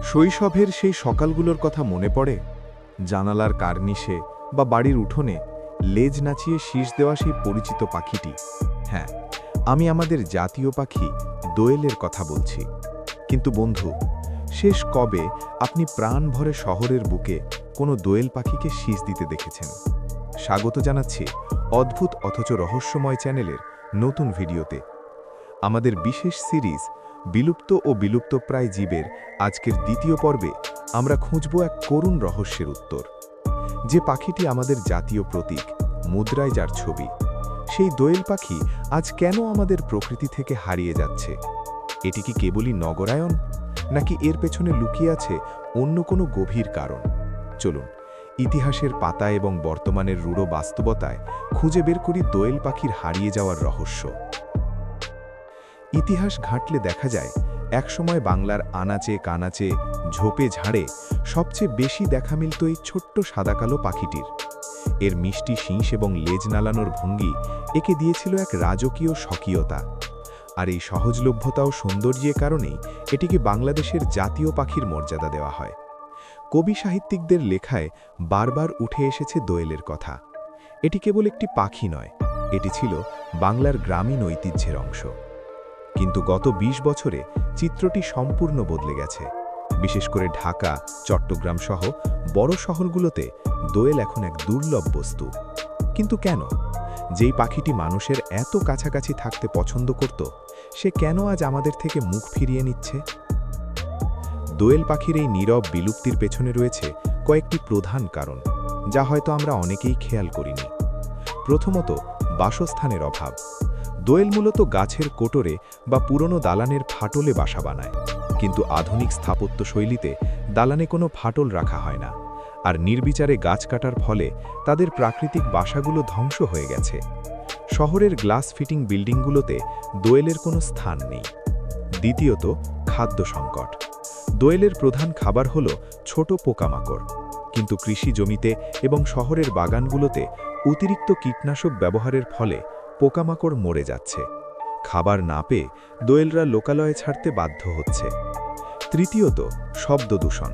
শৈশবের সেই সকালগুলোর কথা মনে পড়ে? জানালার কার্নিশে বা বাড়ির উঠোনে লেজ নাচিয়ে শীষ দেওয়া সেই পরিচিত পাখিটি। হ্যাঁ, আমি আমাদের জাতীয় পাখি দোয়েলের কথা বলছি। কিন্তু বন্ধু, শেষ কবে আপনি প্রাণ ভরে শহরের বুকে কোনো দোয়েল পাখিকে শীষ দিতে দেখেছেন? স্বাগত জানাচ্ছি অদ্ভুত অথচ রহস্যময় চ্যানেলের নতুন ভিডিওতে। আমাদের বিশেষ সিরিজ বিলুপ্ত ও বিলুপ্তপ্রায় জীবের আজকের দ্বিতীয় পর্বে আমরা খুঁজব এক করুণ রহস্যের উত্তর। যে পাখিটি আমাদের জাতীয় প্রতীক, মুদ্রায় যার ছবি, সেই দোয়েল পাখি আজ কেন আমাদের প্রকৃতি থেকে হারিয়ে যাচ্ছে? এটি কি কেবলই নগরায়ন, নাকি এর পেছনে লুকিয়ে আছে অন্য কোনো গভীর কারণ? চলুন ইতিহাসের পাতা এবং বর্তমানের রূঢ় বাস্তবতায় খুঁজে বের করি দোয়েল পাখির হারিয়ে যাওয়ার রহস্য। ইতিহাস ঘাঁটলে দেখা যায়, একসময় বাংলার আনাচে কানাচে ঝোপে ঝাড়ে সবচেয়ে বেশি দেখা মিলত এই ছোট্ট সাদাকালো পাখিটির। এর মিষ্টি শিং এবং লেজ নালানোর ভঙ্গি একে দিয়েছিল এক রাজকীয় স্বকীয়তা। আর এই সহজলভ্যতা ও সৌন্দর্যের কারণেই এটিকে বাংলাদেশের জাতীয় পাখির মর্যাদা দেওয়া হয়। কবি সাহিত্যিকদের লেখায় বারবার উঠে এসেছে দোয়েলের কথা। এটি কেবল একটি পাখি নয়, এটি ছিল বাংলার গ্রামীণ ঐতিহ্যের অংশ। কিন্তু গত ২০ বছরে চিত্রটি সম্পূর্ণ বদলে গেছে। বিশেষ করে ঢাকা, চট্টগ্রাম সহ বড় শহরগুলোতে দোয়েল এখন এক দুর্লভ বস্তু। কিন্তু কেন? যেই পাখিটি মানুষের এত কাছাকাছি থাকতে পছন্দ করত, সে কেন আজ আমাদের থেকে মুখ ফিরিয়ে নিচ্ছে? দোয়েল পাখির এই নীরব বিলুপ্তির পেছনে রয়েছে কয়েকটি প্রধান কারণ, যা হয়তো আমরা অনেকেই খেয়াল করিনি। প্রথমত, বাসস্থানের অভাব। দোয়েল মূলত গাছের কোটরে বা পুরনো দালানের ফাটলে বাসা বানায়, কিন্তু আধুনিক স্থাপত্য শৈলীতে দালানে কোনো ফাটল রাখা হয় না, আর নির্বিচারে গাছ কাটার ফলে তাদের প্রাকৃতিক বাসাগুলো ধ্বংস হয়ে গেছে। শহরের গ্লাস ফিটিং বিল্ডিংগুলোতে দোয়েলের কোনো স্থান নেই। দ্বিতীয়ত, খাদ্য সংকট। দোয়েলের প্রধান খাবার হল ছোট পোকামাকড়, কিন্তু কৃষি জমিতে এবং শহরের বাগানগুলোতে অতিরিক্ত কীটনাশক ব্যবহারের ফলে পোকামাকড় মরে যাচ্ছে। খাবার না পেয়ে দোয়েলরা লোকালয়ে ছাড়তে বাধ্য হচ্ছে। তৃতীয়ত, শব্দ দূষণ।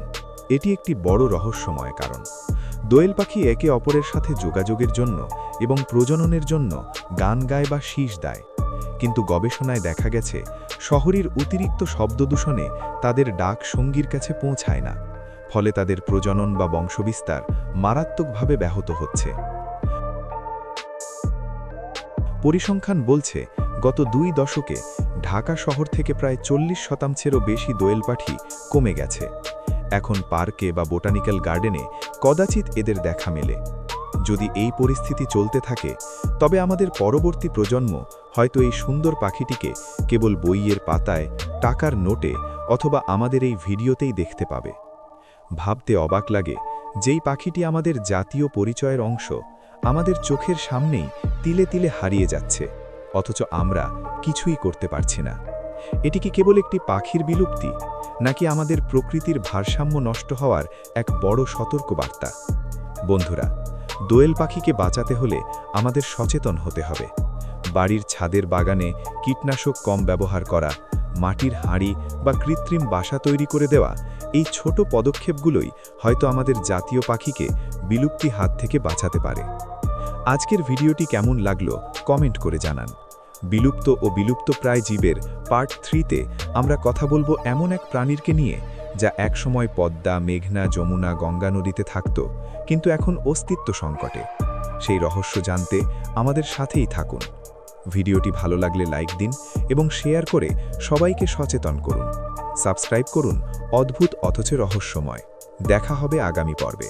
এটি একটি বড় রহস্যময় কারণ। দোয়েল পাখি একে অপরের সাথে যোগাযোগের জন্য এবং প্রজননের জন্য গান গায় বা শীষ দেয়, কিন্তু গবেষণায় দেখা গেছে শহরের অতিরিক্ত শব্দ দূষণে তাদের ডাক সঙ্গীর কাছে পৌঁছায় না, ফলে তাদের প্রজনন বা বংশবিস্তার মারাত্মকভাবে ব্যাহত হচ্ছে। পরিসংখ্যান বলছে, গত ২ দশকে ঢাকা শহর থেকে প্রায় ৪০%-এরও বেশি দোয়েল পাখি কমে গেছে। এখন পার্কে বা বোটানিক্যাল গার্ডেনে কদাচিৎ এদের দেখা মেলে। যদি এই পরিস্থিতি চলতে থাকে, তবে আমাদের পরবর্তী প্রজন্ম হয়তো এই সুন্দর পাখিটিকে কেবল বইয়ের পাতায়, টাকার নোটে অথবা আমাদের এই ভিডিওতেই দেখতে পাবে। ভাবতে অবাক লাগে, যেই পাখিটি আমাদের জাতীয় পরিচয়ের অংশ আমাদের চোখের সামনেই তিলে তিলে হারিয়ে যাচ্ছে, অথচ আমরা কিছুই করতে পারছি না। এটি কি কেবল একটি পাখির বিলুপ্তি, নাকি আমাদের প্রকৃতির ভারসাম্য নষ্ট হওয়ার এক বড় সতর্কবার্তা? বন্ধুরা, দোয়েল পাখিকে বাঁচাতে হলে আমাদের সচেতন হতে হবে। বাড়ির ছাদের বাগানে কীটনাশক কম ব্যবহার করা, মাটির হাঁড়ি বা কৃত্রিম বাসা তৈরি করে দেওয়া, এই ছোট পদক্ষেপগুলোই হয়তো আমাদের জাতীয় পাখিকে বিলুপ্তি হাত থেকে বাঁচাতে পারে। আজকের ভিডিওটি কেমন লাগলো কমেন্ট করে জানান। বিলুপ্ত ও বিলুপ্তপ্রায় জীবের পার্ট 3-তে আমরা কথা বলবো এমন এক প্রাণীরকে নিয়ে, যা একসময় পদ্মা, মেঘনা, যমুনা, গঙ্গা নদীতে থাকত, কিন্তু এখন অস্তিত্ব সংকটে। সেই রহস্য জানতে আমাদের সাথেই থাকুন। ভিডিওটি ভালো লাগলে লাইক দিন এবং শেয়ার করে সবাইকে সচেতন করুন। সাবস্ক্রাইব করুন অদ্ভুত অথচ রহস্যময়। দেখা হবে আগামী পর্বে।